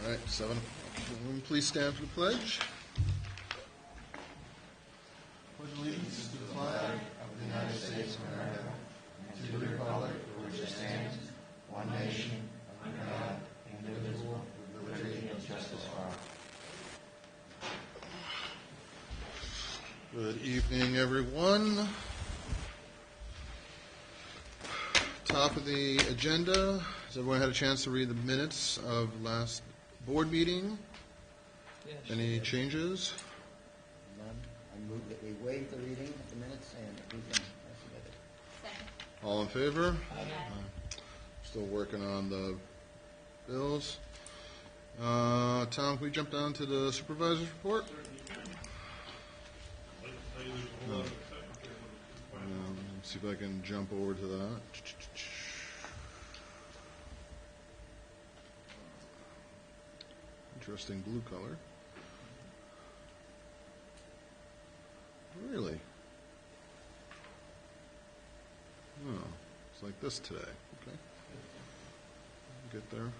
All right, 7 o'clock. Please stand for the pledge. Pledge allegiance to the flag of the United States of America and to the republic for which it stands, one nation, under God, indivisible, with liberty and justice for all. Good evening, everyone. Top of the agenda. Has everyone had a chance to read the minutes of last board meeting? Yes. Any changes? None. I move that we waive the reading of the minutes and approve them as submitted. Second. All in favor? Aye. Still working on the bills. Tom, can we jump down to the supervisor's report? Let's see if I can jump over to that. Interesting blue color. Really? Oh, it's like this today. Okay. Get there.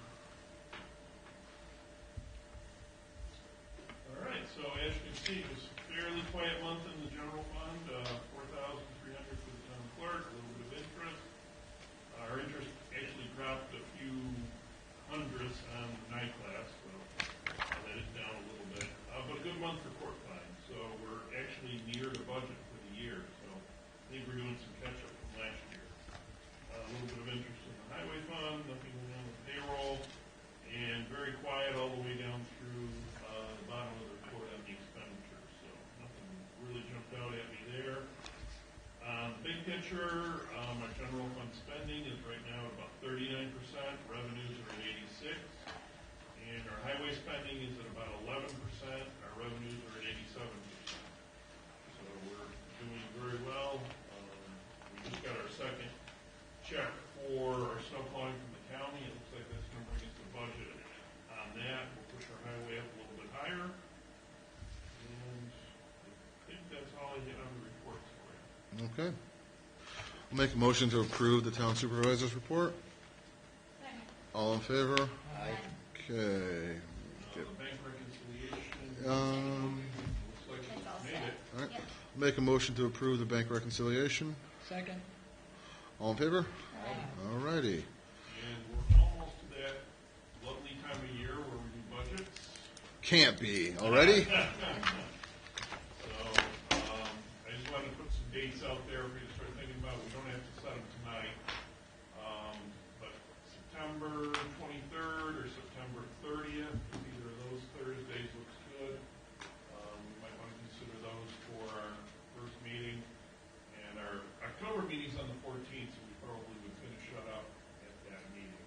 All right, so as you can see, it was a fairly quiet month in the general fund, $4,300 for the town clerk, a little bit of interest. Our interest actually dropped a few hundreds on the night class, so that is down a little bit. But a good month for court fines, so we're actually near the budget for the year, so I think we're doing some catch-up from last year. A little bit of interest in the highway fund, nothing going on with payroll, and very quiet all the way down through the bottom of the report on the expenditures, so nothing really jumped out at me there. Big picture, our general fund spending is right now at about 39%, revenues are at 86%, and our highway spending is at about 11%, our revenues are at 87%. So we're doing very well. We just got our second check for our snow plowing from the county. It looks like that's going to bring us the budget on that. We'll push our highway up a little bit higher. And I think that's all I get on the reports for you. Okay. I'll make a motion to approve the town supervisor's report. Second. All in favor? Aye. Okay. The bank reconciliation. Looks like It's all we set. made it. All right. Yep. Make a motion to approve the bank reconciliation. Second. All in favor? Aye. All righty. And we're almost to that lovely time of year where we do budgets. Can't be. Already? So, I just wanted to put some dates out there for you to start thinking about. We don't have to set them tonight. But September 23rd or September 30th, either of those Thursdays looks good. We might want to consider those for our first meeting. And our October meeting's on the 14th, so we probably would finish shut up at that meeting.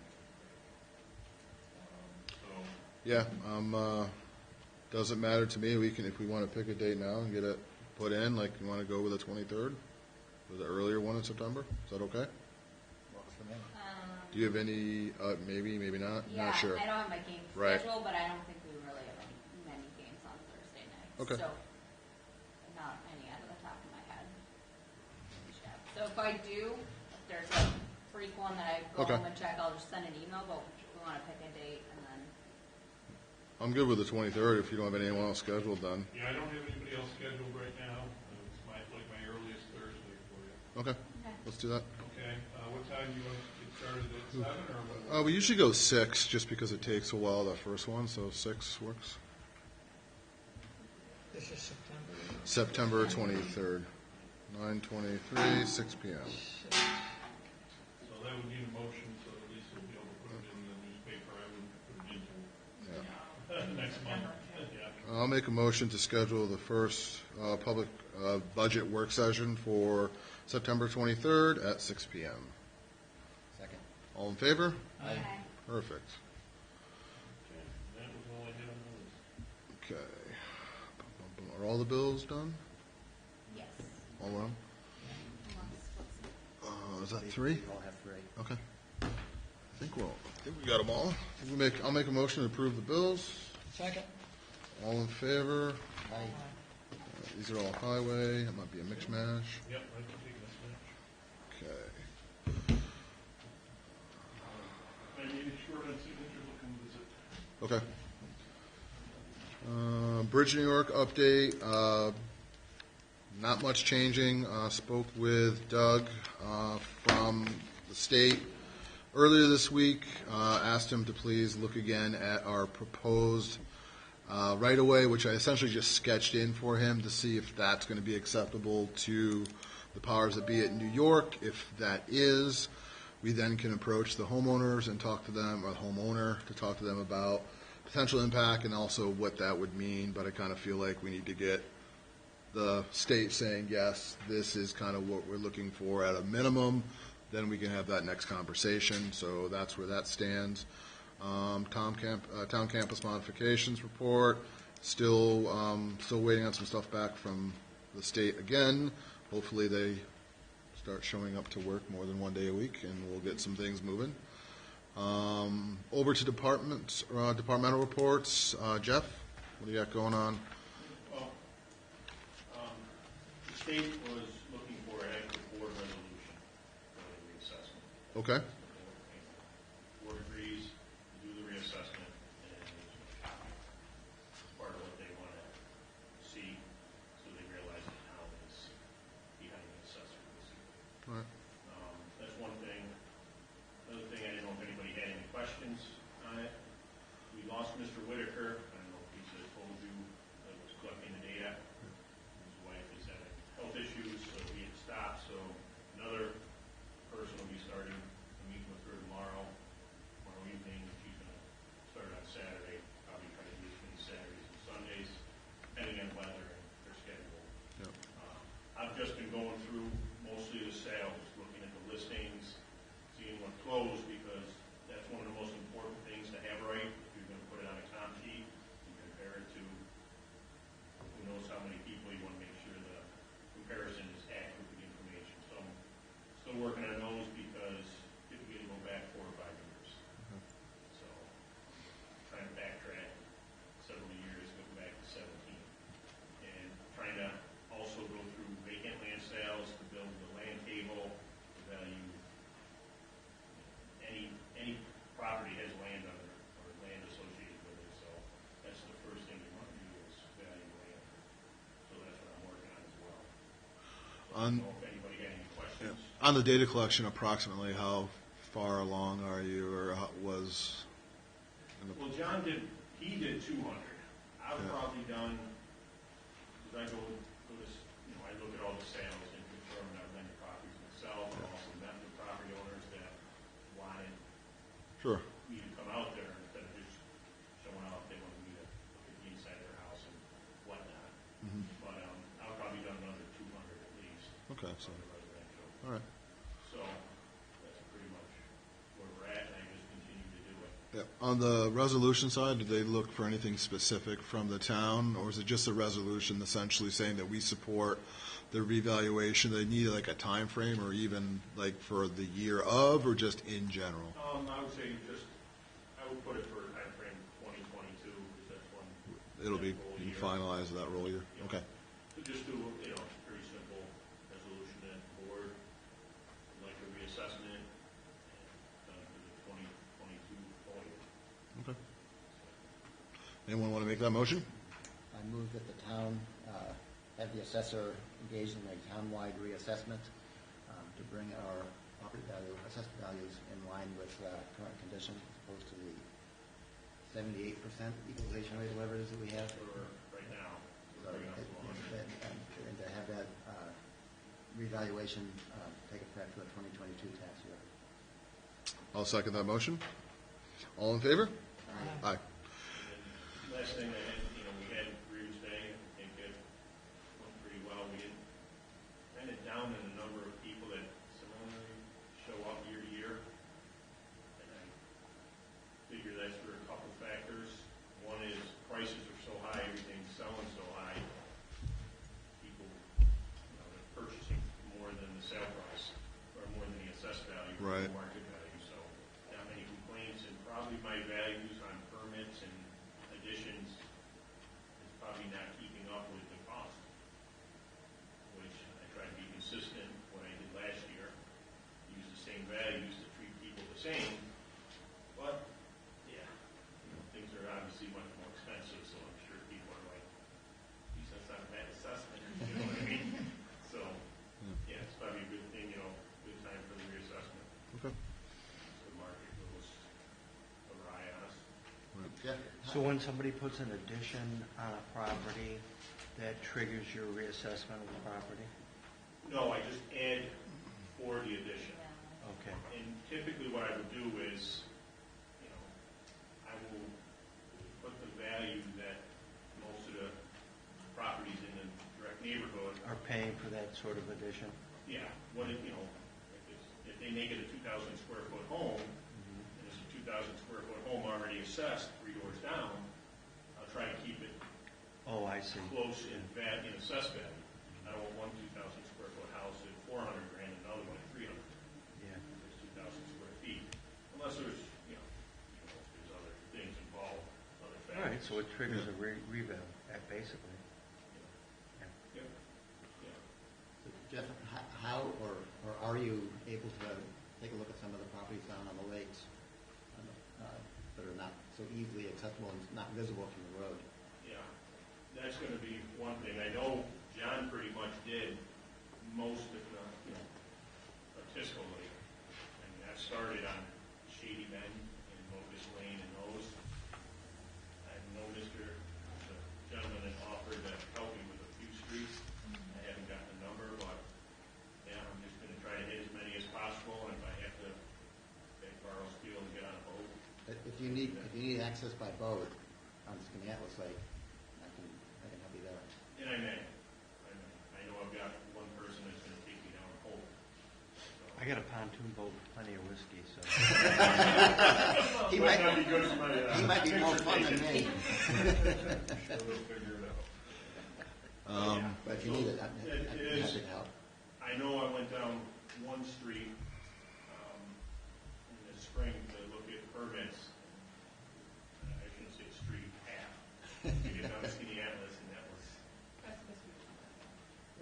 Yeah. Doesn't matter to me. We can, if we want to pick a date now and get it put in, like you want to go with the 23rd, or the earlier one in September. Is that okay? Works for me. Do you have any? Maybe, maybe not. Yeah, Not sure. I don't have my game Right. schedule, but I don't think we really have many games on Thursday nights. Okay. So, not any out of the top of my head. Yeah. So if I do, if there's a freak one that I go Okay. home and check, I'll just send an email, but we want to pick a date and then. I'm good with the 23rd. If you don't have anyone else scheduled, then Yeah, I don't have anybody else scheduled right now. It's my earliest Thursday for you. okay. Okay. Let's do that. Okay, what time do you want to get started at 7 or what? We usually go 6, just because it takes a while, that first one, so 6 works. This is September. September 23rd, 9:23, 6 p.m. So that would need a motion, so at least we'll be able to put it in the newspaper. I wouldn't put it into next month. Yeah. I'll make a motion to schedule the first public budget work session for September 23rd at 6 p.m. Second. All in favor? Aye. Perfect. Okay, that was all I had on the list. Okay. Are all the bills done? Yes. All of them? Unless, Is that 3? We all have 3. Okay. I think we got them all. I'll make a motion to approve the bills. Second. All in favor? Aye. These are all highway. It might be a mix mash. Yep, I can take this match. Okay. If I need a short on signatures, I'll come visit. Okay. Bridge New York update. Not much changing. Spoke with Doug from the state earlier this week. Asked him to please look again at our proposed right-of-way, which I essentially just sketched in for him to see if that's going to be acceptable to the powers that be at New York. If that is, we then can approach the homeowners and talk to them, or the homeowner, to talk to them about potential impact and also what that would mean. But I kind of feel like we need to get the state saying, yes, this is kind of what we're looking for at a minimum. Then we can have that next conversation. So that's where that stands. Town campus modifications report, still waiting on some stuff back from the state again. Hopefully they start showing up to work more than one day a week, and we'll get some things moving. Over to departmental reports. Jeff, what do you got going on? Well, the state was looking for an extra board resolution for the reassessment. Okay. The board agrees to do the reassessment, and it's part of what they want to see, so they realize the town is behind the assessor. All right. That's one thing. Another thing, I didn't know if anybody had any questions on it. We lost Mr. Whitaker. I don't know if he told you that was collecting the data. His wife is having health issues, so he had stopped. So another person will be starting a meeting with her tomorrow evening. She's going to start on Saturday, probably try to do as many Saturdays and Sundays, depending on weather and their schedule. Yep. I've just been going through mostly the sales, looking at the listings, seeing what closed, because that's one of the most important things to have right. If you're going to put it on a comp sheet, you compare it to who knows how many people. You want to make sure the comparison is accurate with the information. So I'm still working on those because typically you go back 4 or 5 years. So trying to backtrack several years, going back to 17, and trying to also go through vacant land sales to build the land table, to value any property has land under it or land associated with it. So that's the first thing you want to do is value land. So that's what I'm working on as well. So I don't know if anybody had any questions. On the data collection, approximately how far along are you, or was? Well, John did 200. I've probably done, because I go to, I look at all the sales and confirm that I've rented properties myself. I also met with property owners that wanted Sure. me to come out there instead of just showing up. They wanted me to look at the inside of their house and whatnot. Mm-hmm. But I've probably done another 200 at least. Okay. So. On the residential. All right. So that's pretty much where we're at, and I just continue to do it. Yeah. On the resolution side, did they look for anything specific from the town, or is it just a resolution essentially saying that we support the revaluation? They need like a time frame, or even like for the year of, or just in general? I would say I would put it for a time frame 2022, because that's when It'll be that roll you year. finalize that roll year. Yeah. Okay. So just do a pretty simple resolution that the board would like a reassessment done for the 2022 roll year. Okay. Anyone want to make that motion? I move that the town have the assessor engaged in a town-wide reassessment to bring our property value, assessed values in line with current conditions, as opposed to the 78% equalization rate, whatever it is that we have. For right now, So, we're bringing up to 100. and to have that revaluation take effect for the 2022 tax year. I'll second that motion. All in favor? Aye. And then last thing, I had, we had Reader's Day. I think it went pretty well. We didn't kind of down in the number of people that similarly show up year to year. And I figure that's for a couple factors. One is prices are so high, everything's selling so high. People, they're purchasing more than the sale price, or more than the assessed value, or Right. the market value. So not many complaints, and probably my values on permits and additions is probably not keeping up with the cost, which I try to be consistent what I did last year, use the same values to treat people the same. But yeah, things are obviously much more expensive, so I'm sure people are like, Jeff? So when somebody puts an addition on a property, that triggers your reassessment of the property? No, I just add for the addition. Okay. And typically what I would do is, I will put the value that most of the properties in the direct neighborhood, Are paying for that sort of addition? yeah, if they make it a 2,000 square foot home, and it's a 2,000 square foot home already assessed 3 doors down, I'll try to keep it Oh, I see. close in assessed value. I don't want one 2,000 square foot house at 400 grand and another one at 300. Yeah. It's 2,000 square feet, unless there's, there's other things involved, other factors. All right, so it triggers a reval, basically. Yep. Yeah. Jeff, how or are you able to take a look at some of the properties down on the lakes that are not so easily accessible and not visible from the road? Yeah, that's going to be one thing. I know John pretty much did most, if not, Tisco Lake. And that started on Shady Bend and Locust Lane and those. I know the gentleman that offered to help me with a few streets. I haven't gotten the number, but yeah, I'm just going to try to hit as many as possible. And if I have to borrow steel and get on a boat. If you need access by boat on Skaneateles Lake, I can help you there. And I may. I know I've got one person that's going to take me down a hole. I got a pontoon boat with plenty of whiskey, so. He might not be good for my, He might be more fun than me. Sure, we'll figure it out. But if you need it, I'd be It is. happy to help. I know I went down one street in the spring to look at permits. I shouldn't say street, half. To get down to Skaneateles, and that was.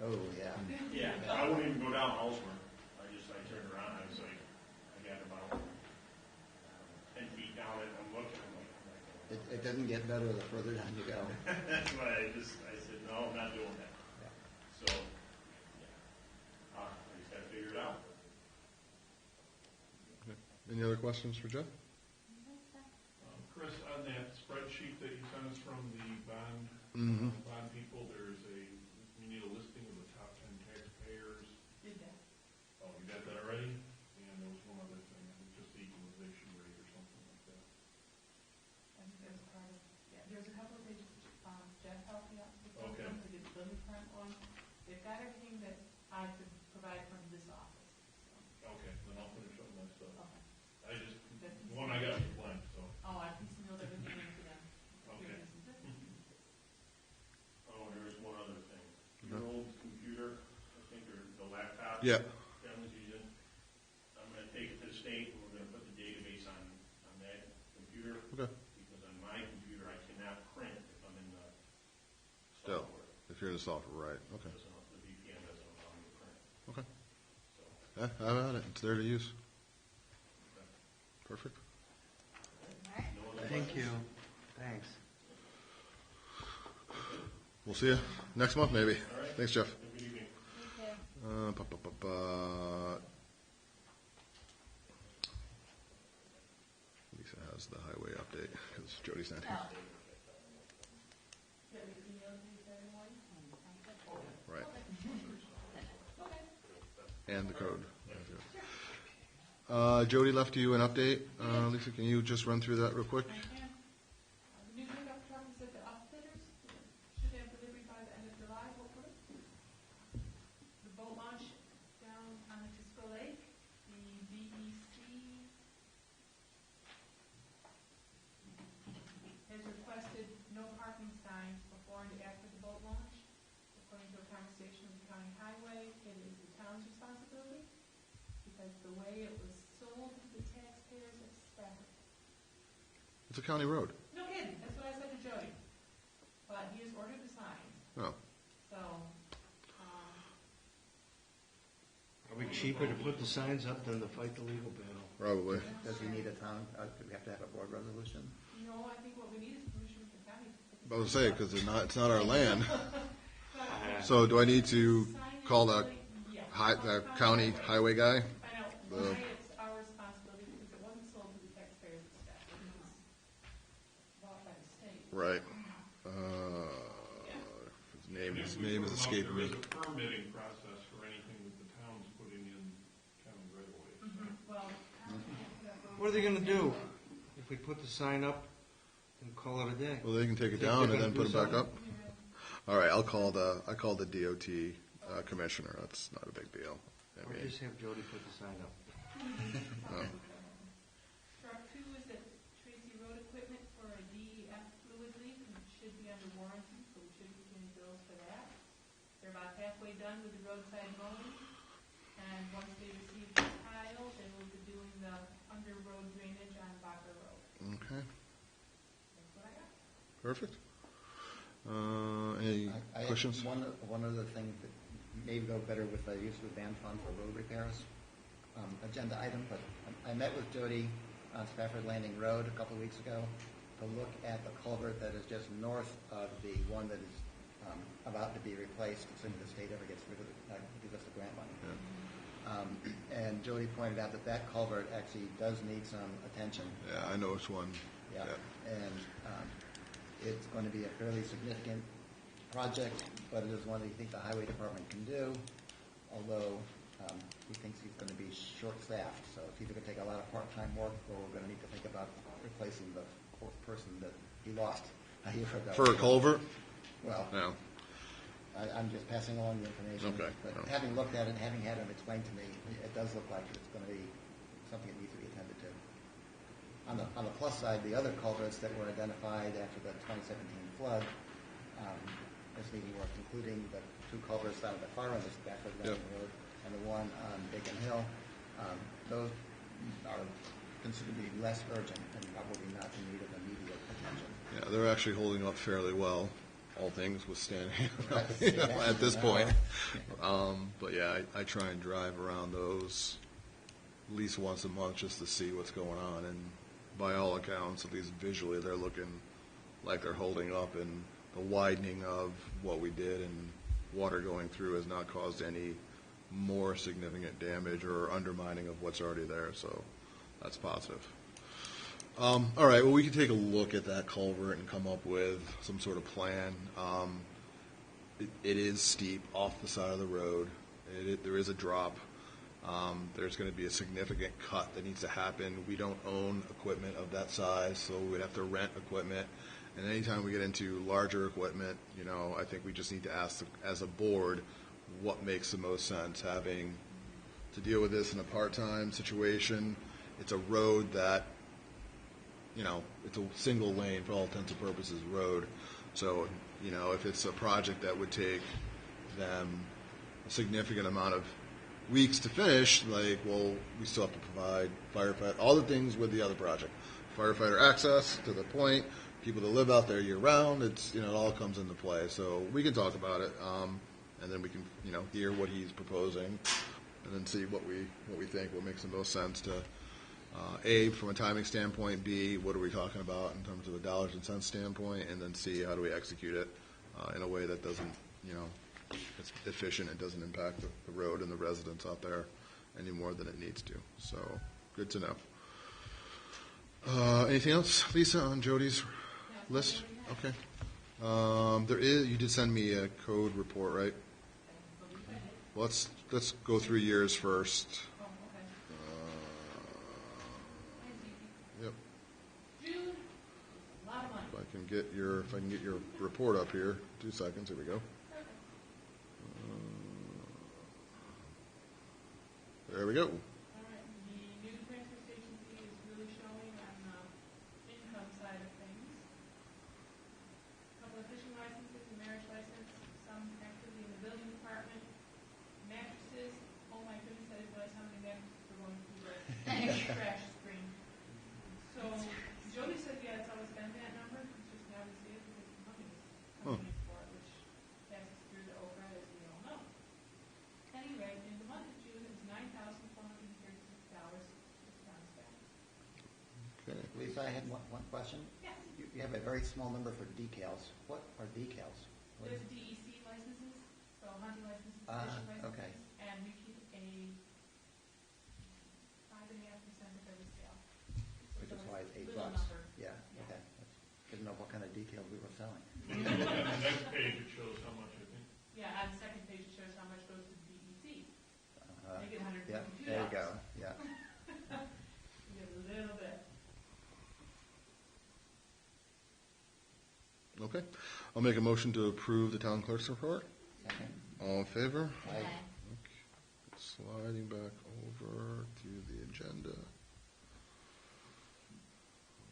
Oh, yeah. Yeah, I wouldn't even go down Ellsworth. I turned around, I was like, I got about 10 feet down it, I'm looking, I'm like, It doesn't get better the further down you go. that's why I said, no, I'm not doing that. So, yeah. I just gotta figure it out. Any other questions for Jeff? Chris, on that spreadsheet that you sent us from the bond, bond people, we need a listing of the top 10 taxpayers. Did that. Oh, you got that already? And there was one other thing, I think just the equalization rate or something like that. I think that was part of, there's a couple of pages, Jeff helped me out with some of Okay. them, to get the current one. They've got everything that I could provide from this office, so. Okay, then I'll finish up my stuff. Okay. I just, the one I got was blank, so. Oh, I piecemealed everything into them. Okay. Here, this is it. Oh, there's one other thing. Your old computer, I think, or the laptop. Yeah. That was using. I'm gonna take it to the state, and we're gonna put the database on that computer. Okay. Because on my computer, I cannot print if I'm in the Still, software. if you're in the software, right, okay. The VPN doesn't allow me to print. Okay. So, Yeah, have at it, it's there to use. okay. Perfect. No other Thank you. questions? Thanks. We'll see you next month, maybe. All right. Thanks, Jeff. Have a good evening. Lisa has the highway update, because Jody's not here. Oh. That we emailed you to everyone? Right. Okay. And the code. Jody left you an update. Lisa, can you just run through that real quick? I can. The new pickup truck is at the outfitters, should have delivery by the end of July, hopefully. The boat launch down on the Tisco Lake, the DEC has requested no parking signs before and after the boat launch. According to a conversation with the county highway, it is the town's responsibility, because the way it was sold to the taxpayers of Stafford. It's a county road. No kidding, that's what I said to Jody. But he has ordered the signs, Oh, so, Are we cheaper to put the signs up than to fight the legal battle? probably. Does he need a town, do we have to have a board resolution? no, I think what we need is permission from the county. I was gonna say, because it's not our land. But So do I need to call the signage, the county highway guy? I know, why it's our responsibility, because it wasn't sold to the taxpayers of Stafford. It was bought Right. His name is escaping me. There is a permitting process for anything that the town's putting in county right away. Well, What are they gonna do if we put the sign up and call it a day? Well, they can take it Think down they're and then gonna put do it back up. yeah. All right, I call the DOT commissioner. That's not a big deal. I Or mean, just have Jody put the sign up? Truck 2 is at Tracy Road Equipment for a DEF fluid leak, and it should be under warranty, so we should be getting bills for that. They're about halfway done with the roadside mowing, and once they receive the tile, they will be doing the under road drainage on Bacher Road. okay, That's what I got. perfect. Any I have questions? one other thing that may go better with the use of the band fund for road repairs. Agenda item, but I met with Jody on Spafford Landing Road a couple of weeks ago to look at the culvert that is just north of the one that is about to be replaced, assuming the state ever gets rid of it, gives us the grant money. And Jody pointed out that that culvert actually does need some attention. Yeah, I know which one. Yeah, and it's going to be a fairly significant project, but it is one that you think the highway department can do, although he thinks he's going to be short-staffed, so it's either going to take a lot of part-time work, or we're going to need to think about replacing the fourth person that he lost a year ago. For a culvert? Well, No. I'm just passing along the information. Okay. But No. having looked at it and having had him explain to me, it does look like it's going to be something that needs to be attended to. On the plus side, the other culverts that were identified after the 2017 flood is needing work, including the two culverts down at the far end of Spafford Landing Road and the one on Bacon Hill. Those are considerably less urgent and probably not in need of immediate attention. Yeah, they're actually holding up fairly well, all things withstanding, Right. at this point. But yeah, I try and drive around those at least once a month just to see what's going on. And by all accounts, at least visually, they're looking like they're holding up, and the widening of what we did and water going through has not caused any more significant damage or undermining of what's already there, so that's positive. All right, well, we can take a look at that culvert and come up with some sort of plan. It is steep off the side of the road. There is a drop. There's going to be a significant cut that needs to happen. We don't own equipment of that size, so we'd have to rent equipment. And anytime we get into larger equipment, I think we just need to ask, as a board, what makes the most sense. Having to deal with this in a part-time situation, it's a road that, it's a single lane for all intents and purposes road. So, if it's a project that would take them a significant amount of weeks to finish, we still have to provide firefighter, all the things with the other project. Firefighter access to the point, people that live out there year round, it all comes into play. So we can talk about it, and then we can, hear what he's proposing, and then see what we think will make the most sense to, A, from a timing standpoint, B, what are we talking about in terms of a dollars and cents standpoint, and then C, how do we execute it in a way that doesn't, it's efficient, it doesn't impact the road and the residents out there any more than it needs to. So, good to know. Anything else, Lisa, on Jody's list? Okay. You did send me a code report, right? Well, let's go through years first. Oh, okay. Yep. June, a lot of money. If I can get your report up here. 2 seconds. Here we go. There we go. All right, the new transfer station fee is really showing on the income side of things. Couple of fishing licenses, a marriage license, some activity in the building department, mattresses. Oh my goodness, I didn't realize how many mattresses were going through the trash screen. So Jody said, yeah, that's how we spend that number. It's just now we see it because the money is coming in for it, which passes through the OPRA, as we all know. Anyway, in the month of June, it's $9,436 to bounce back. Okay. Lisa, I had one question. Yes, You have a very small number for decals. What are decals? What there's is- DEC licenses, so hunting licenses, Ah, fishing licenses, okay. and we keep a 5.5% of every sale. Which is why it's a $8. little number. Yeah, Yeah. okay. That's good know what kind of details we were selling. On the next page, it shows how much, I think. Yeah, on the second page, it shows how much goes to the DEC. They get Yeah, $152. there you go, yeah. You get a little bit. Okay. I'll make a motion to approve the town clerk's report. Second. All in favor? Aye. Sliding back over to the agenda.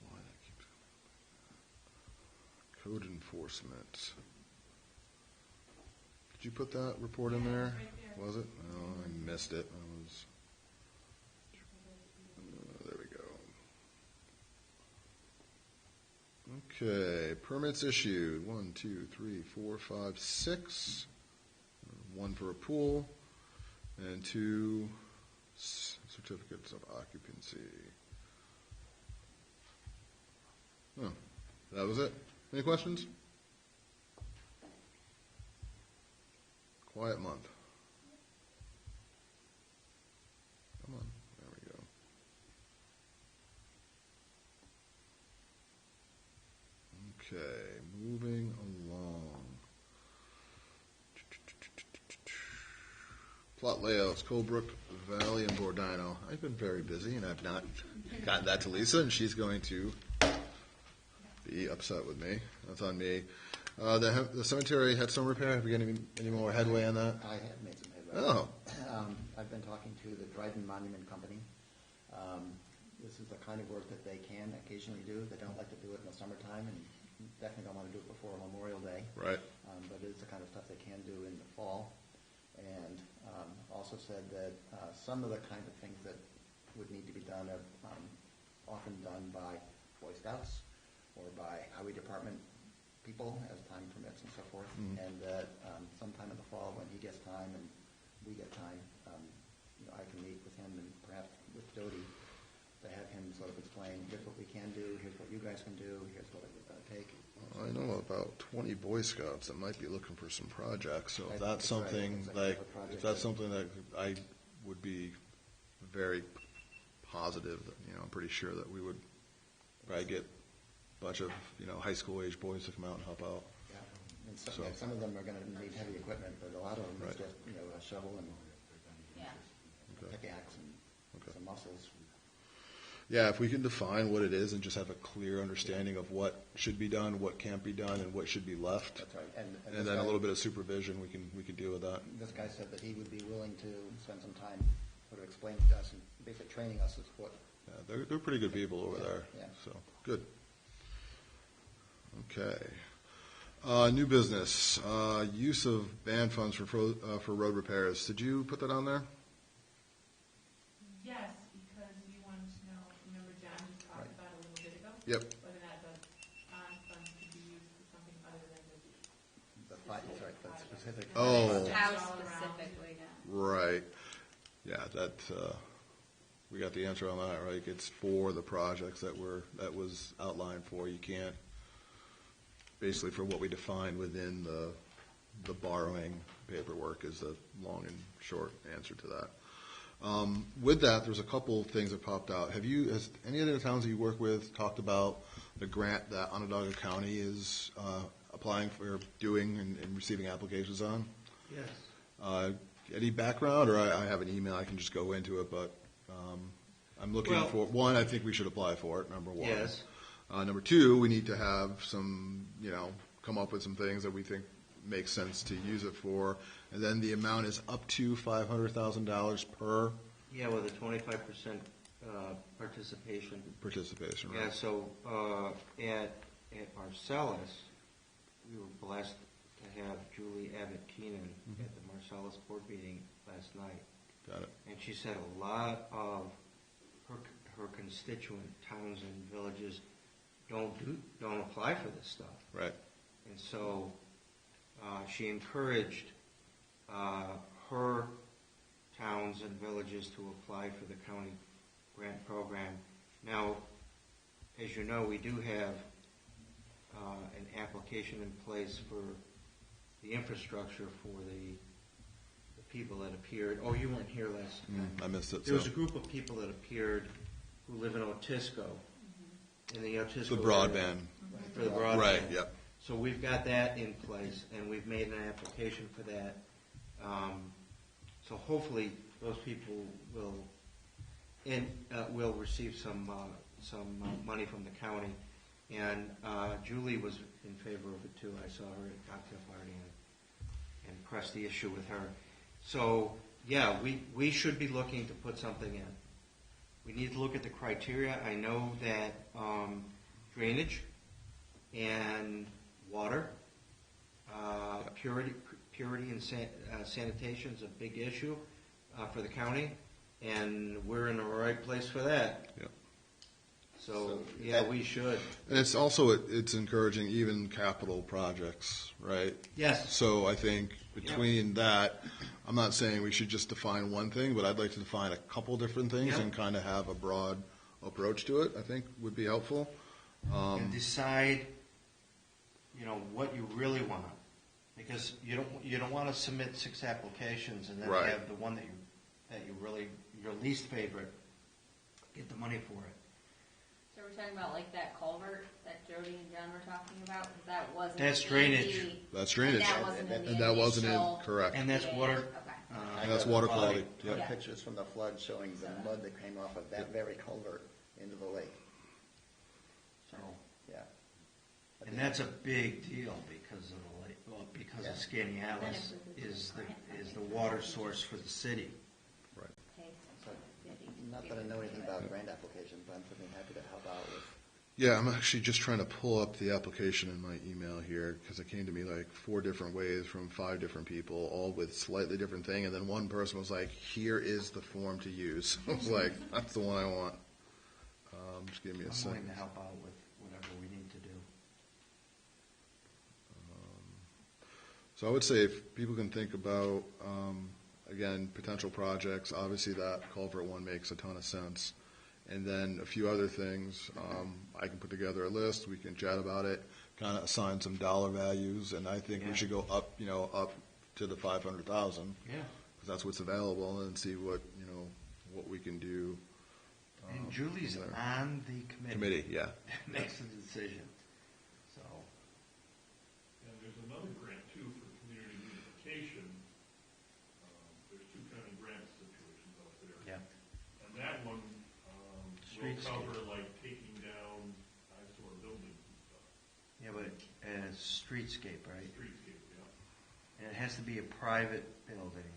Why that keeps coming up like that. Code enforcement. Did you put that report in there? Right there. Was it? Oh, I missed it. There we go. Okay, permits issued. 1, 2, 3, 4, 5, 6. One for a pool, and 2 certificates of occupancy. Oh, that was it. Any questions? Quiet month. Come on, there we go. Okay, moving along. Plot layouts, Colebrook Valley and Bordino. I've been very busy and I've not gotten that to Lisa, and she's going to be upset with me. That's on me. The cemetery had some repair. Have we got any more headway on that? I have made some headway. Oh, I've been talking to the Dryden Monument Company. This is the kind of work that they can occasionally do. They don't like to do it in the summertime, and definitely don't want to do it before Memorial Day. right. But it is the kind of stuff they can do in the fall. And also said that some of the kind of things that would need to be done are often done by Boy Scouts or by Highway Department people as time permits and so forth. And that sometime in the fall, when he gets time and we get time, I can meet with him and perhaps with Jody to have him sort of explain, here's what we can do, here's what you guys can do, here's what it's going to take. I know about 20 Boy Scouts that might be looking for some projects. So if that's That's right. something It's a like, project if that's that- something that I would be very positive, that, I'm pretty sure that we would probably get a bunch of, high school age boys to come out and help out. Yeah. And So- some of them are going to need heavy equipment, but a lot of them is Right. just, a shovel and Yeah. Okay. pickaxe and Okay. some muscles. Yeah, if we can define what it is and just have a clear understanding of what should be done, what can't be done, and what should be left, That's right. And and this then a guy- little bit of supervision, we can deal with that. This guy said that he would be willing to spend some time sort of explaining to us and basically training us as what. Yeah, they're pretty good people over there. Yeah. So good. Okay. New business. Use of band funds for road repairs. Did you put that on there? Yes, because you wanted to know, remember John just talked Right. about it a little bit ago? Yep. Whether or not the bond funds could be used for something other than The specific. Oh. How All around. specifically, yeah. Right. Yeah, we got the answer on that, right? It's for the projects that was outlined for. You can't, basically for what we defined within the borrowing paperwork is the long and short answer to that. With that, there's a couple things that popped out. Has any of the towns that you work with talked about the grant that Onondaga County is applying for, doing and receiving applications on? Yes. Any background, or I have an email, I can just go into it, but I'm looking Well- for, one, I think we should apply for it, number one. Yes. Number two, we need to have some, come up with some things that we think make sense to use it for. And then the amount is up to $500,000 per Yeah, with a 25% participation. participation, Yeah, right? so at Marcellus, we were blessed to have Julie Abbott Keenan at the Marcellus board meeting last night. Got it. And she said a lot of her constituent towns and villages don't apply for this stuff. Right. And so she encouraged her towns and villages to apply for the county grant program. Now, as you know, we do have an application in place for the infrastructure for the people that appeared. Oh, you weren't here last time. I missed it, There was so. a group of people that appeared who live in Otisco. In the Otisco The area. broadband For the broadband. Right, yep. So we've got that in place, and we've made an application for that. So hopefully, those people will receive some money from the county. And Julie was in favor of it too. I saw her at a cocktail party and pressed the issue with her. So yeah, we should be looking to put something in. We need to look at the criteria. I know that drainage and water, purity and sanitation is a big issue for the county, and we're in the right place for that. Yep. So yeah, we should. And it's also, it's encouraging even capital projects, right? Yes. So I think between that, I'm not saying we should just define one thing, but I'd like to define a couple different things Yep. and kind of have a broad approach to it, I think would be helpful. And decide, what you really want, because you don't want to submit 6 applications and then Right. have the one that you really, your least favorite, get the money for it. So we're talking about like that culvert that Jody and John were talking about, because that wasn't. That's in drainage. That's drainage. And that wasn't in the And that wasn't in, initial- correct. And that's Yeah, water. okay. And that's water quality. Got Yep. pictures from the flood showing the mud that came off of that very culvert into the lake. So, yeah. And that's a big deal because of the lake, because of Skaneateles is the water source for the city. Right. Okay, So, not that I know anything about grant applications, but I'm certainly happy to help out with. Yeah, I'm actually just trying to pull up the application in my email here because it came to me like 4 different ways from 5 different people, all with slightly different thing. And then one person was like, "Here is the form to use." I was like, "That's the one I want." Just give me a I'm second. willing to help out with whatever we need to do. So I would say if people can think about, again, potential projects, obviously that culvert one makes a ton of sense. And then a few other things, I can put together a list, we can chat about it, kind of assign some dollar values, and I think Yeah. we should go up, up to the 500,000, Yeah. because that's what's available, and see what we can do. And Julie's from there. on the Committee, yeah. makes the decision. So, And there's another grant too for community beautification. There's 2 county grant situations out there. yeah. And that one, will Streetscape. cover like taking down eyesore buildings and stuff. Yeah, but it's streetscape, right? Streetscape, yeah. And it has to be a private building.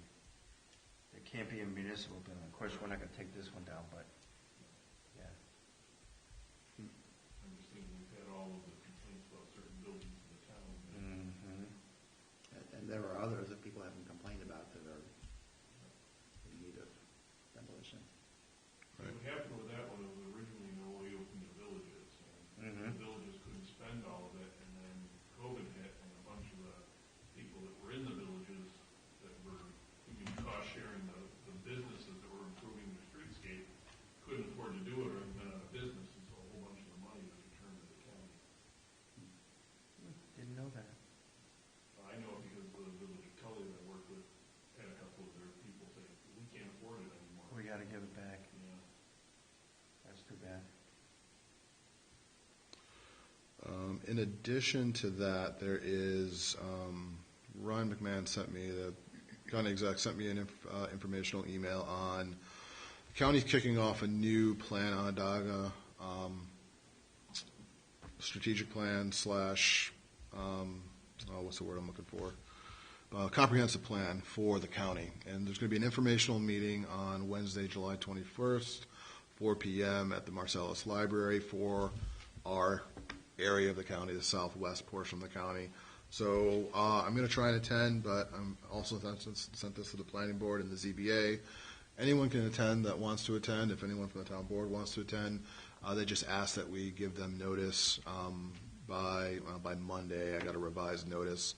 It can't be a municipal building. Of course, we're not gonna take this one down, but, yeah. I'm just thinking we've had all of the complaints about certain buildings in the town. Mm-hmm. And there are others that people haven't complained about that are in need of demolition. So what happened with that one, it was originally no way open to villages, and Mhm. the villages couldn't spend all of it, and then COVID hit, and a bunch of the people that were in the villages that were cost sharing the businesses that were improving their streetscape couldn't afford to do it or had been out of business, and so a whole bunch of the money was returned to the county. Didn't know that. I know it because the village of Tully that I work with had a couple of their people say, we can't afford it anymore. We gotta give it back. Yeah. That's too bad. In addition to that, there is, Ryan McMahon sent me, the county exec sent me an informational email on the county's kicking off a new plan, Onondaga, strategic plan slash, what's the word I'm looking for? Comprehensive plan for the county. And there's going to be an informational meeting on Wednesday, July 21st, 4 p.m. at the Marcellus Library for our area of the county, the southwest portion of the county. So I'm going to try and attend, but I'm also sent this to the planning board and the ZBA. Anyone can attend that wants to attend. If anyone from the town board wants to attend, they just ask that we give them notice by Monday. I got a revised notice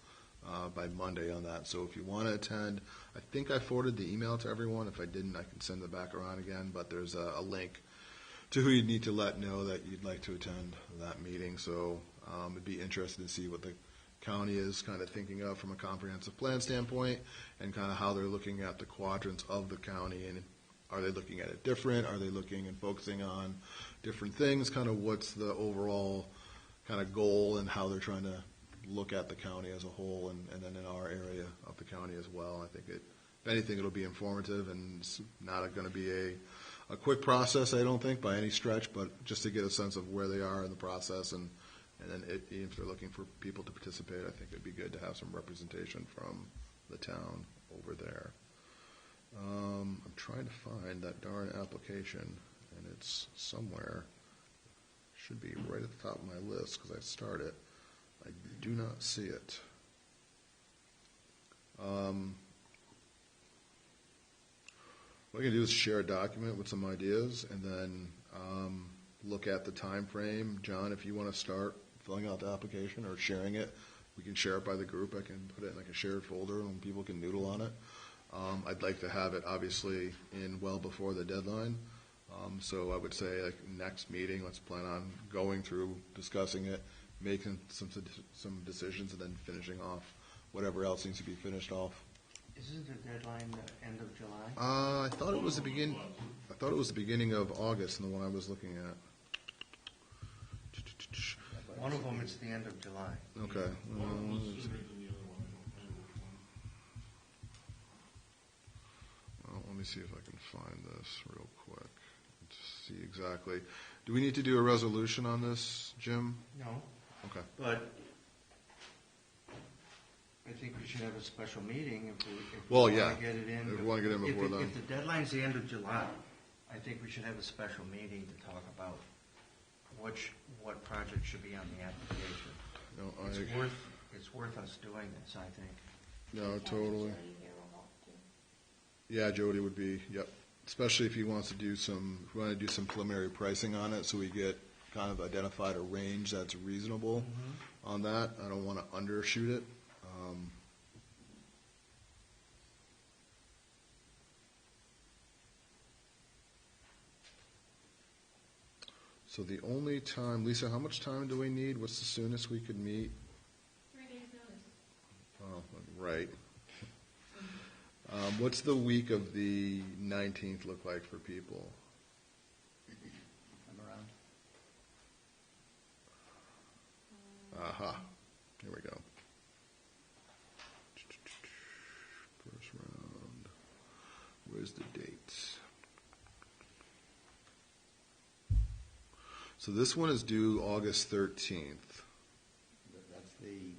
by Monday on that. So if you want to attend, I think I forwarded the email to everyone. If I didn't, I can send it back around again. But there's a link to who you need to let know that you'd like to attend that meeting. So it'd be interesting to see what the county is kind of thinking of from a comprehensive plan standpoint and kind of how they're looking at the quadrants of the county. And are they looking at it different? Are they looking and focusing on different things? Kind of what's the overall kind of goal and how they're trying to look at the county as a whole, and then in our area of the county as well. I think if anything, it'll be informative, and it's not going to be a quick process, I don't think, by any stretch, but just to get a sense of where they are in the process, and then if they're looking for people to participate, I think it'd be good to have some representation from the town over there. I'm trying to find that darn application, and it's somewhere. Should be right at the top of my list because I started it. I do not see it. What I can do is share a document with some ideas, and then look at the time frame. John, if you want to start filling out the application or sharing it, we can share it by the group. I can put it in like a shared folder, and people can noodle on it. I'd like to have it obviously in well before the deadline. So I would say like next meeting, let's plan on going through, discussing it, making some decisions, and then finishing off whatever else needs to be finished off. Isn't the deadline the end of July? I thought it was the beginning. I thought it was the beginning of August, in the one I was looking at. One of them is the end of July. Okay. One was sooner than the other one. I don't know which one. Well, let me see if I can find this real quick to see exactly. Do we need to do a resolution on this, Jim? No, Okay. but I think we should have a special meeting if we Well, want yeah. to get it in. If we want to get it in before then. If the deadline's the end of July, I think we should have a special meeting to talk about what project should be on the application. No, It's worth us doing this, I think. no, totally. Jody here will help too. Yeah, Jody would be, yep. Especially if he wants to do some, if we want to do some preliminary pricing on it, so we get kind of identified a range that's reasonable on that. I don't want to undershoot it. So the only time, Lisa, how much time do we need? What's the soonest we could meet? 3 days notice. Oh, right. What's the week of the 19th look like for people? I'm around. Aha. Here we go. First round. Where's the date? So this one is due August 13th. That's the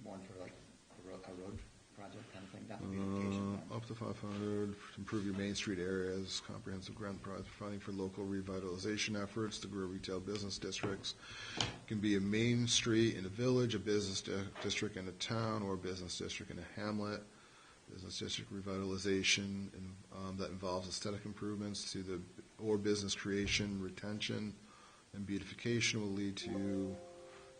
one for like a road project kind of thing, not the beautification plan. Up to 500 to improve your Main Street areas, comprehensive grant project funding for local revitalization efforts to grow retail business districts. It can be a main street in a village, a business district in a town, or a business district in a hamlet. Business district revitalization that involves aesthetic improvements to or business creation, retention, and beautification will lead to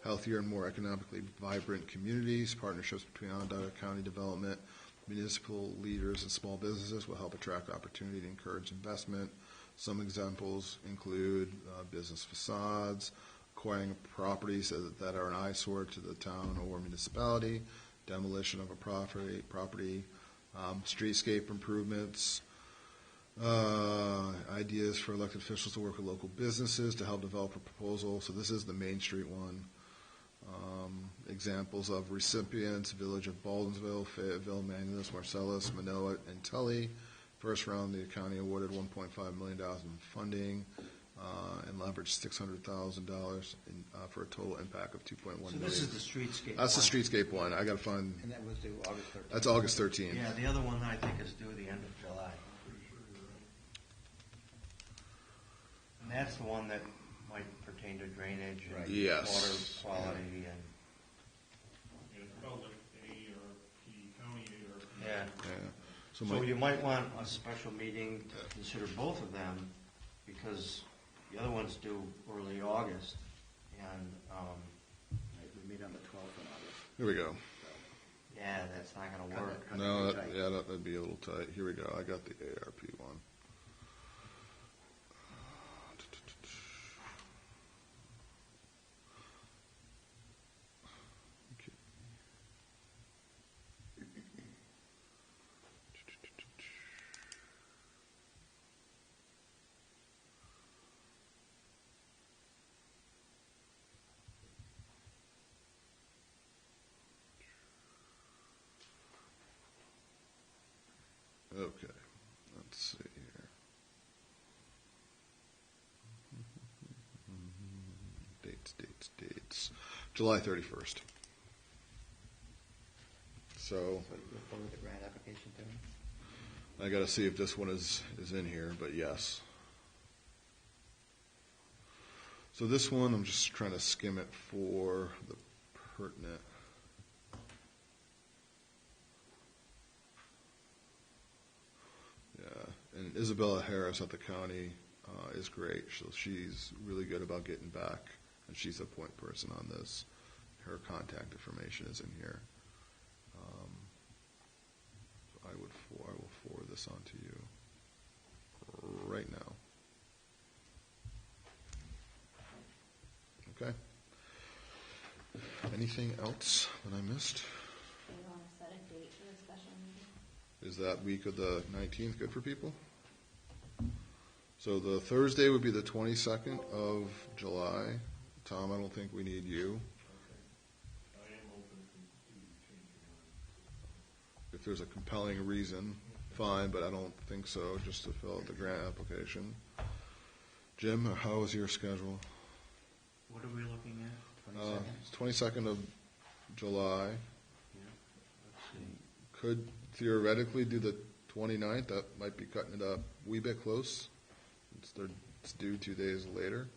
healthier and more economically vibrant communities. Partnerships between Onondaga County Development, municipal leaders, and small businesses will help attract opportunity to encourage investment. Some examples include business facades, acquiring properties that are an eyesore to the town or municipality, demolition of a property, streetscape improvements, ideas for elected officials to work with local businesses to help develop a proposal. So this is the Main Street one. Examples of recipients: Village of Baldwinsville, Fayetteville, Manlius, Marcellus, Manoa, and Tully. First round, the county awarded $1.5 million in funding and leveraged $600,000 for a total impact of $2.1 million. So this is the streetscape. That's one. the streetscape one. I got to find. And that was due August 13th. That's August 13th. Yeah, the other one I think is due the end of July. And that's the one that might pertain to drainage and Right. Yes. water quality and, It felt like ARP, county ARP. yeah. Yeah. So So my, you might want a special meeting to consider both of them, because the other one's due early August, and, Right, we meet on the 12th in August. here we go. yeah, that's not gonna work. Cut No, it tight. that'd be a little tight. Here we go. I got the ARP one. Okay. Dates. July 31st. So So you'll forward the grant application to me? I got to see if this one is in here, but yes. So this one, I'm just trying to skim it for the pertinent. Yeah, and Isabella Harris at the county is great. So she's really good about getting back, and she's a point person on this. Her contact information is in here. So I will forward this on to you right now. Okay. Anything else that I missed? Do you want to set a date for the special meeting? Is that week of the 19th good for people? So the Thursday would be the 22nd of July. Tom, I don't think we need you. I am open to changing If there's a compelling reason, fine, but I don't think so, just to fill out the grant application. Jim, how is your schedule? What are we looking at? 22nd? It's 22nd of July. Yeah, let's see. Could theoretically do the 29th. That might be cutting it a wee bit close. It's due 2 days later.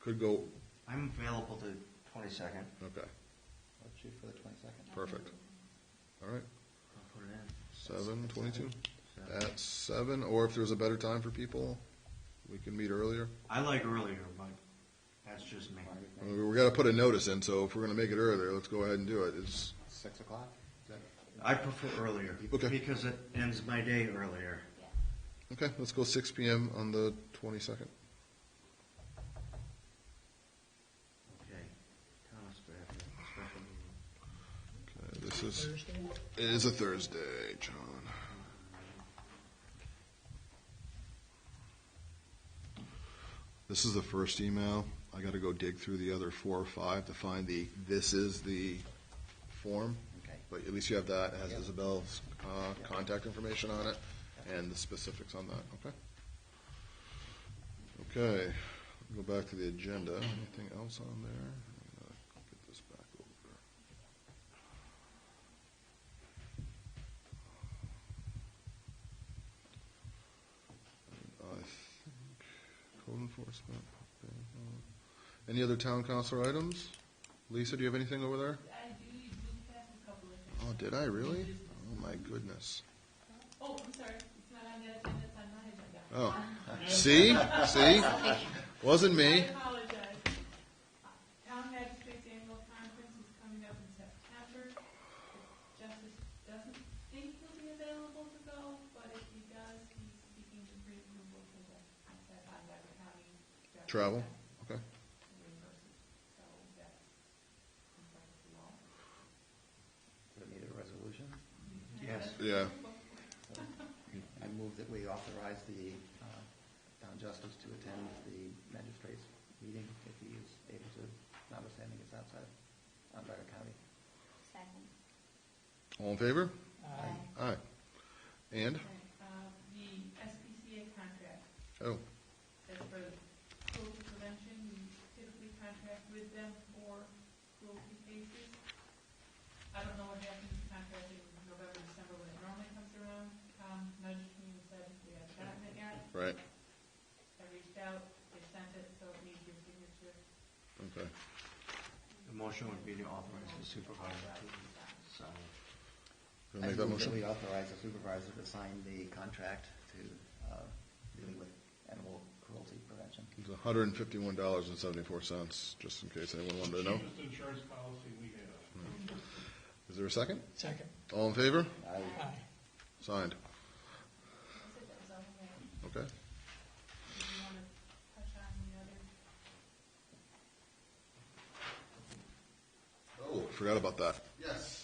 Could go, I'm available the 22nd. okay, Let's shoot for the 22nd. perfect. All right, I'll put it in. 7:22 7. at 7, or if there's a better time for people, we can meet earlier. I like earlier, but that's just me. We got to put a notice in, so if we're going to make it earlier, let's go ahead and do it. It's 6 o'clock? Is that? I prefer earlier. Okay. Because it ends my day earlier. Yeah. okay. Let's go 6 p.m. on the 22nd. Okay. Thomas Bradford, special meeting. Okay, this is it is a Thursday, John. This is the first email. I got to go dig through the other 4 or 5 to find this is the form. Okay. But at least you have that. It has Yep. Isabel's contact information on it and the specifics on that. Okay. Okay. Go back to the agenda. Anything else on there? Get this back over. I think code enforcement. Any other town council items? Lisa, do you have anything over there? I do, you do pass a couple of things. Oh, did I really? Oh my goodness. Oh, I'm sorry, it's not on that agenda, it's on my agenda. Oh, see? Wasn't me. I apologize. Town Magistrates Annual Conference is coming up in September. If Justice doesn't think he'll be available to go, but if he does, he's seeking the pre-approval for the, on Becker County. Travel? Okay. Reimbursement. So that's in front of you all. Do we need a resolution? Yes. Yeah. So I move that we authorize the town justice to attend the magistrate's meeting if he is able to, notwithstanding it's outside Becker County. Second. All in favor? Aye. Aye. And? The SPCA contract, Oh, that's for cruelty prevention, we typically contract with them for cruelty cases. I don't know what happens with contract in November, December when it normally comes around. Tom nudged me and said, we haven't gotten it yet. right. I reached out, they sent it, so it needs your signature. Okay. The motion would be to authorize the supervisor to sign. Gonna make that I move motion? we authorize the supervisor to sign the contract to dealing with animal cruelty prevention. It's $151.74, just in case anyone wanted to know. Cheapest insurance policy we have. Is there a second? Second. All in favor? I Aye. Signed. That's it, that was all I had. Okay. Do you want to touch on the other? Oh, forgot about that. Yes.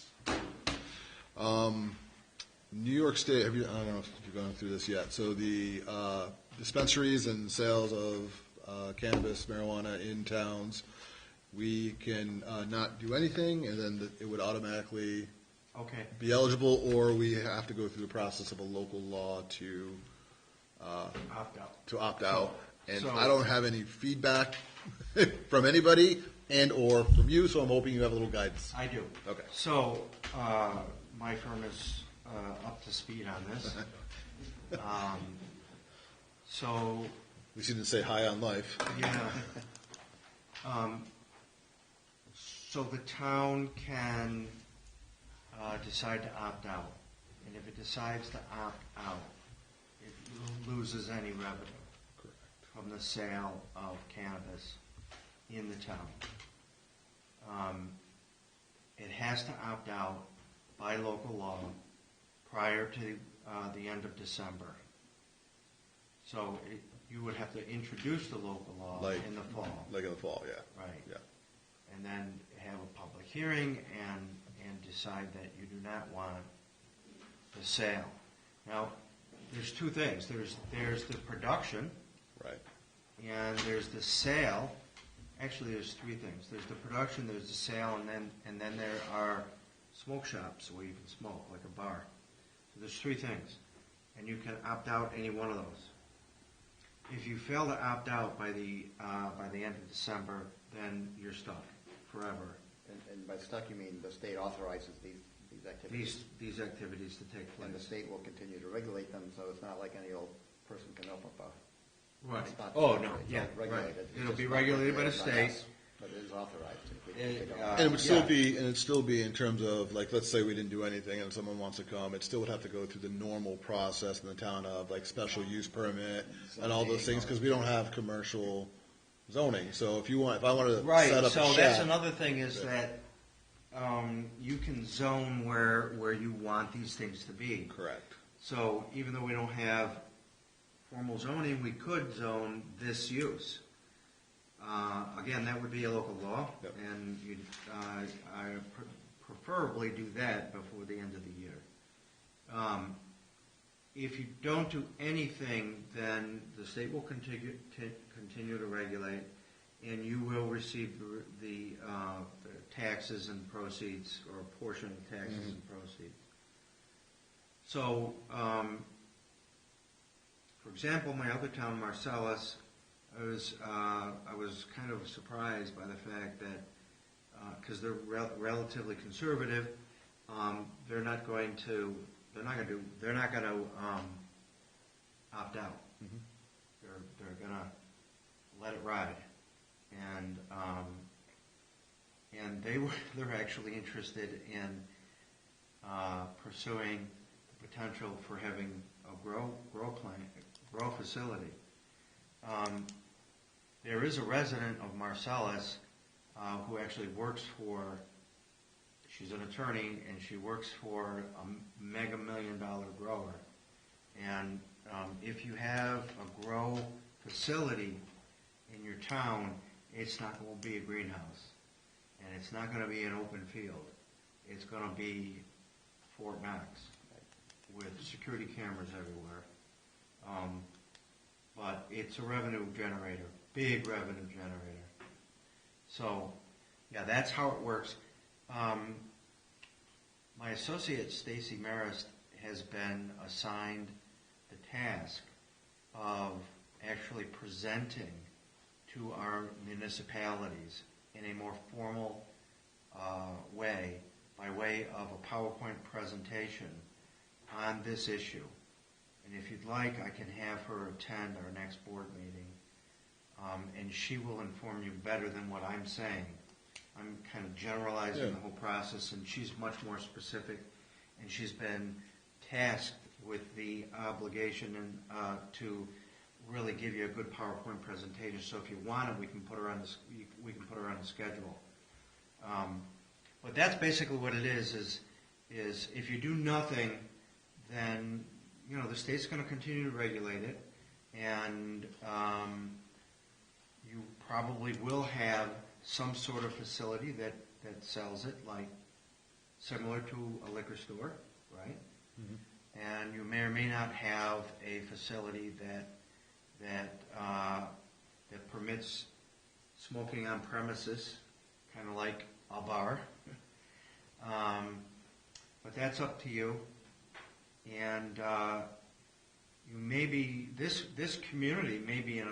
New York State, I don't know if you've gone through this yet. So the dispensaries and sales of cannabis, marijuana in towns, we can not do anything, and then it would automatically Okay. be eligible, or we have to go through the process of a local law to Opt out. opt out. And So- I don't have any feedback from anybody and/or from you, so I'm hoping you have a little guidance. I do. Okay. So, my firm is up to speed on this. So, At least you didn't say high on life. yeah. So the town can decide to opt out. And if it decides to opt out, it loses any revenue from the sale of cannabis in the town. It has to opt out by local law prior to the end of December. So you would have to introduce the local law in the fall. Like in the fall, yeah. Right. Yeah. And then have a public hearing and decide that you do not want the sale. Now, there's two things. There's the production, Right. and there's the sale. Actually, there's three things. There's the production, there's the sale, and then there are smoke shops where you can smoke, like a bar. So there's three things, and you can opt out any one of those. If you fail to opt out by the end of December, then you're stuck forever. And by stuck, you mean the state authorizes these activities? These activities to take place. And the state will continue to regulate them, so it's not like any old person can open up a Right. spot. Oh, no, It's yeah, all regulated. right. It's It'll just be not regulated by the state. us, But it is authorized. If we don't- And it would still Yeah. be, and it'd still be in terms of, like, let's say we didn't do anything and someone wants to come, it still would have to go through the normal process in the town of, like, special use permit and all those things, because we don't have commercial zoning. So if I wanted to Right, set up a so that's shack, another thing is that you can zone where you want these things to be. correct. So even though we don't have formal zoning, we could zone this use. Again, that would be a local law, Yep. and I preferably do that before the end of the year. If you don't do anything, then the state will continue to regulate, and you will receive the taxes and proceeds, or a portion of taxes and proceeds. So, for example, my other town, Marcellus, I was kind of surprised by the fact that because they're relatively conservative, they're not going to opt out. Mhm. They're going to let it ride, and they're actually interested in pursuing the potential for having a grow facility. There is a resident of Marcellus who actually works for, she's an attorney, and she works for a mega $1 million grower. And if you have a grow facility in your town, it's not going to be a greenhouse. And it's not going to be an open field. It's going to be Fort Knox with security cameras everywhere. But it's a revenue generator, big revenue generator. So, yeah, that's how it works. My associate, Stacy Marist, has been assigned the task of actually presenting to our municipalities in a more formal way, by way of a PowerPoint presentation on this issue. And if you'd like, I can have her attend our next board meeting, and she will inform you better than what I'm saying. I'm kind of generalizing the whole process, and she's much more specific, and she's been tasked with the obligation and to really give you a good PowerPoint presentation. So if you want it, we can put her on the schedule. But that's basically what it is if you do nothing, then the state's going to continue to regulate it, and you probably will have some sort of facility that sells it, like similar to a liquor store, right? Mhm. And you may or may not have a facility that permits smoking on premises, kind of like a bar. But that's up to you. And you may be this community may be in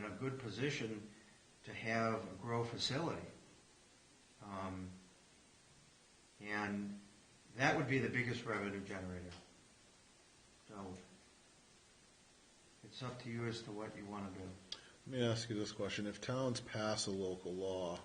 a good position to have a grow facility, And that would be the biggest revenue generator. So it's up to you as to what you want to do. Let me ask you this question. If towns pass a local law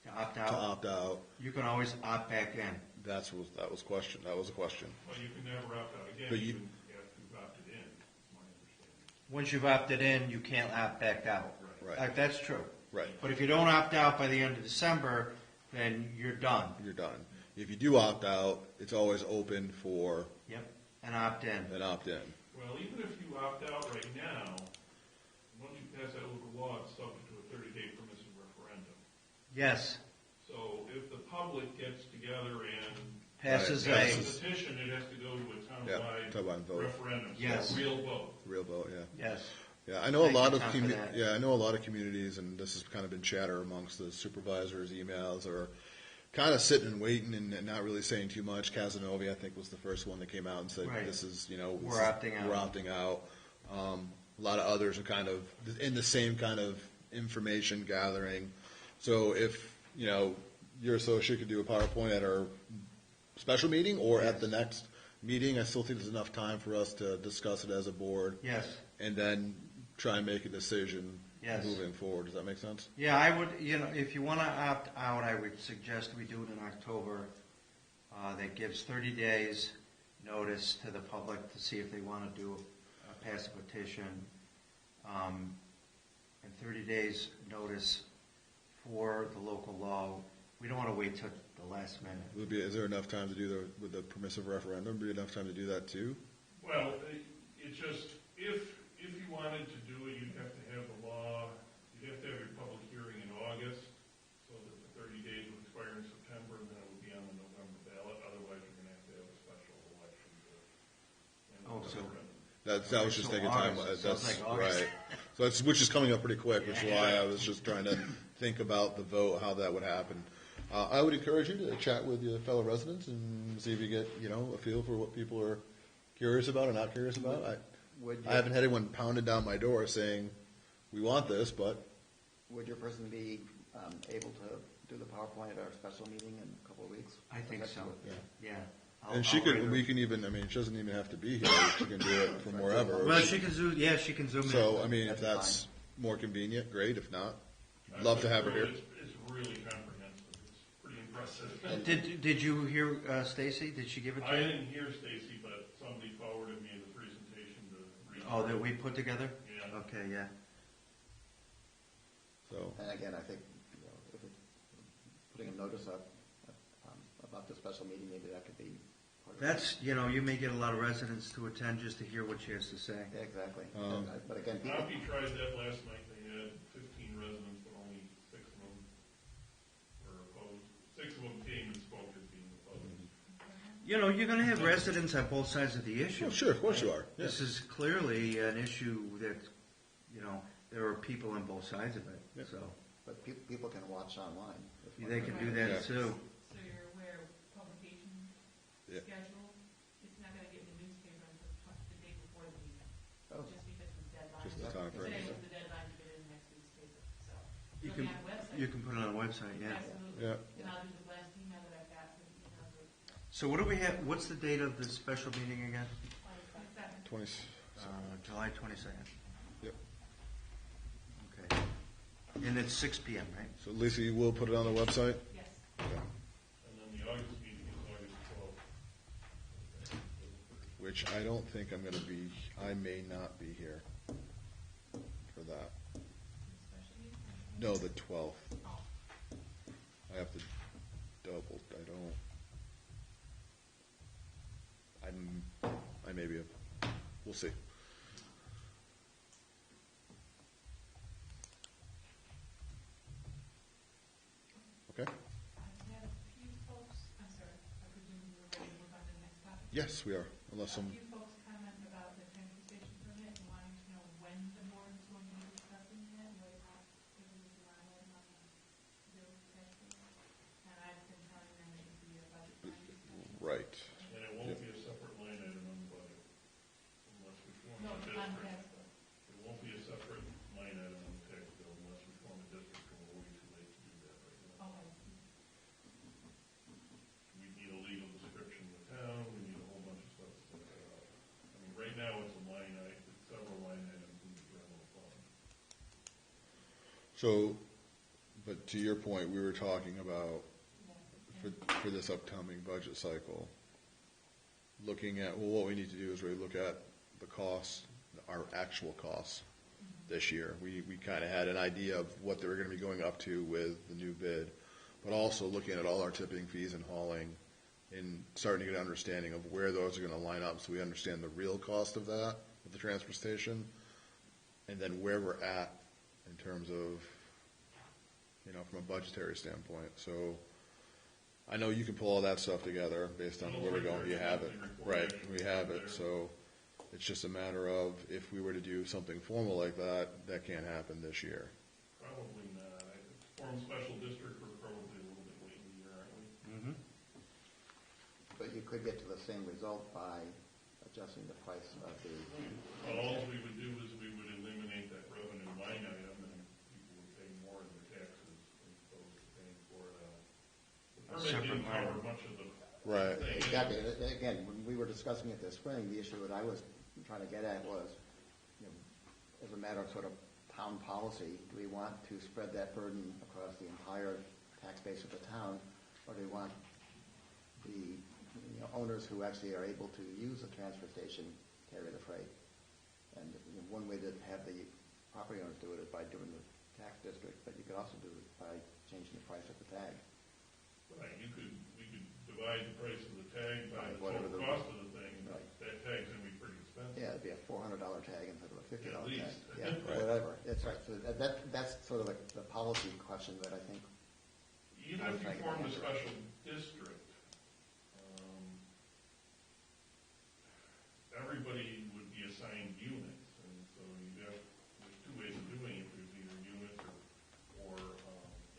To opt to out, opt out, you can always opt back in. that was a question. Well, you can never opt out again, But you- even after you've opted in, is my understanding. Once you've opted in, you can't opt back out. Right. That's true. Right. But if you don't opt out by the end of December, then you're done. You're done. If you do opt out, it's always open for Yep. And opt in. an opt-in. Well, even if you opt out right now, once you pass that local law, it's subject to a 30-day permissive referendum. Yes. So if the public gets together and Passes Right. a, passes a petition, it has to go to a Townwide vote. referendum. So Yes. a real vote. Real vote, yeah. yes. Yeah, I know a Thank lot you, of Tom, for that. I know a lot of communities, and this has kind of been chatter amongst the supervisors' emails, are kind of sitting and waiting and not really saying too much. Casanova, I think, was the first one that came out and said, Right. "This is, We're opting out." We're opting out." A lot of others are kind of in the same kind of information gathering. So if your associate could do a PowerPoint at our special meeting or at the next meeting, I still think there's enough time for us to discuss it as a board. Yes. And then try and make a decision Yes. moving forward. Does that make sense? Yeah, I would, if you want to opt out, I would suggest we do it in October. That gives 30 days notice to the public to see if they want to pass a petition. And 30 days notice for the local law. We don't want to wait till the last minute. Is there enough time to do with the permissive referendum? Be enough time to do that too? Well, it just, if you wanted to do it, you'd have to have the law, you'd have to have your public hearing in August, so that the 30 days would expire in September, and then it would be on the November ballot. Otherwise, you're going to have a special election to end the so- referendum. That was just So taking time. August. Sounds That's like August. right. So that's which is coming up pretty quick, which is Yeah. why I was just trying to think about the vote, how that would happen. I would encourage you to chat with your fellow residents and see if you get a feel for what people are curious about or not curious about. Would I haven't had anyone pounding down my door saying we want this, but Would your person be able to do the PowerPoint at our special meeting in a couple of weeks? I think so. Yeah. and she could. We can even. I mean, she doesn't even have to be here. She can do it from wherever. Well, she can zoom. Yeah, she can zoom in. So I mean, if That's that's more convenient, great. If not, love to have her here. It's really comprehensive. It's pretty impressive. Did you hear Stacy? Did she give it I to you? didn't hear Stacy, but somebody forwarded me the presentation to read. Oh, that we put together? Yeah. Okay, yeah. So And again, I think, if it's putting a notice up about the special meeting, maybe that could be part of it. That's, you may get a lot of residents to attend just to hear what she has to say. Yeah, exactly. Um, But again, people, Pompey tried that last night. They had 15 residents, but only 6 of them were opposed. 6 of them came and spoke as being opposed. You're going to have residents on both sides of the issue. Well, sure, of course you are. Yeah. This is clearly an issue that, there are people on both sides of it. Yeah. So but people can watch online. if they can do Yeah. that too. So you're aware of publication Yeah. schedule? It's not gonna get in the newspaper until the day before the meeting, Oh. just because of the deadline. Just the time frame. Today was the deadline to get it in next week's paper, so. You It'll be can- on the website. You can put it on the website, yeah. Absolutely. Yeah. And I'll do the last email that I got, for So what do we have, what's the date of the special meeting again? 27. 20. July 22nd. Yep. Okay. And it's 6 p.m., right? So Lisa, you will put it on the website. Yes. Okay. And then the August meeting is August 12th. Which I don't think I'm going to be. I may not be here for that. Especially. No, the 12th. Oh. I have to double. I may be. We'll see. Okay. I've had a few folks, I'm sorry, I presume you were ready to move on to the next topic? Yes, we are. Unless A some. few folks comment about the transportation permit and wanting to know when the board is going to be discussing that, whether or not it was a line item on the bill cash payment. And I've been telling them it would be a budget line discussion. Right. And it won't be a separate line item on the budget unless we form No, a it's on district. tax bill. It won't be a separate line item on the tax bill unless we form a district, and we're way too late to do that right now. Oh, I see. So, but to your point, we were talking about for this upcoming budget cycle, looking at, well, what we need to do is really look at the costs, our actual costs this year. We kind of had an idea of what they were going to be going up to with the new bid, but also looking at all our tipping fees and hauling and starting to get an understanding of where those are going to line up so we understand the real cost of that with the transfer station, and then where we're at in terms of, from a budgetary standpoint. So I know you can pull all that stuff together based on where we're going. You have it. Right, we have it. So it's just a matter of if we were to do something formal like that, that can't happen this year. Probably not. Form special district, we're probably a little bit late in the year, aren't we? Mm-hmm. But you could get to the same result by adjusting the price of the. Well, all we would do is we would eliminate that revenue line item, and people would pay more in their taxes as opposed to paying for it. The permit didn't cover much of the Right. thing. Exactly. Again, when we were discussing it this spring, the issue that I was trying to get at was, as a matter of sort of town policy, do we want to spread that burden across the entire tax base of the town, or do we want the owners who actually are able to use a transfer station carry the freight? And one way to have the property owners do it is by doing the tax district, but you could also do it by changing the price of the tag. Right, we could divide the price of the tag by the Whatever total cost of the thing. Right. That tag's gonna be pretty expensive. Yeah, it'd be a $400 tag instead of a $50 At tag. least. Yeah, Right. whatever. That's right. So that's sort of the policy question that I think. Even if you formed a special district, everybody would be assigned units, and so there's two ways of doing it. There's either units or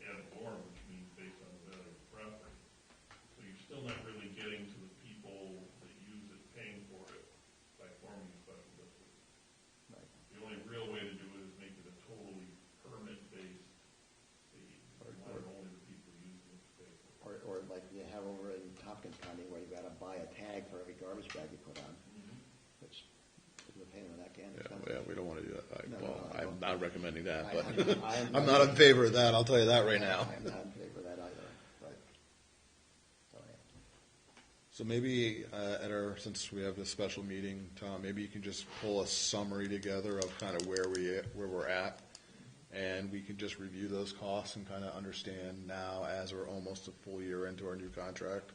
ad valorem, which means based on the value of the property. So you're still not really getting to the people that use it paying for it by forming a special district. Right. The only real way to do it is make it a totally permit-based fee. You want only the people using it to pay for it. Or like you have over in Tompkins County where you got to buy a tag for every garbage bag you put on, which is a pain in the neck and expensive. Yeah, we don't want to do that. No, I'm not recommending that, but I'm I'm not in favor of that. I'll tell you that right now. I'm not in favor of that either. But so, yeah. So maybe since we have this special meeting, Tom, maybe you can just pull a summary together of kind of where we're at, and we can just review those costs and kind of understand now as we're almost a full year into our new contract,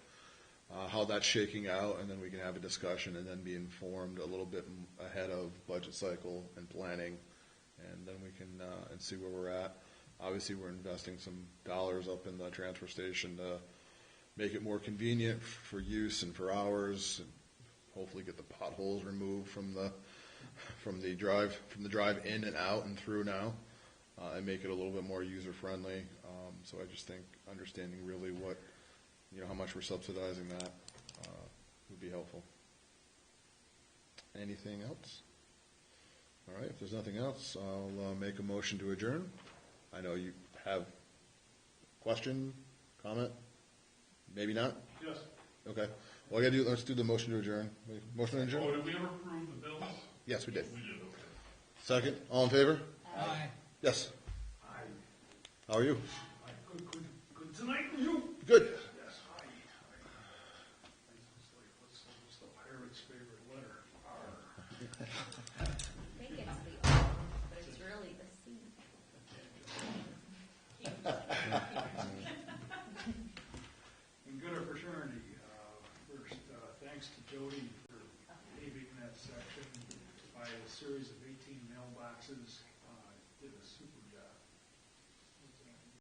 how that's shaking out, and then we can have a discussion and then be informed a little bit ahead of budget cycle and planning, and then we can and see where we're at. Obviously, we're investing some dollars up in the transfer station to make it more convenient for use and for hours, and hopefully get the potholes removed from the drive in and out and through now, and make it a little bit more user friendly. So I just think understanding really what, how much we're subsidizing that would be helpful. Anything else? All right, if there's nothing else, I'll make a motion to adjourn. I know you have question, comment? Maybe not? Yes. Okay. Well, let's do the motion to adjourn. Motion to adjourn? Oh, did we ever approve the bills? Yes, we did. We did, okay. Second, all in favor? Aye. Yes. Aye. How are you? Good tonight, and you? Good. Yes, aye. It's like, what's the pirate's favorite letter? R. I think it's the O, but it's really the C. In good of fraternity, first, thanks to Jody for paving that section by a series of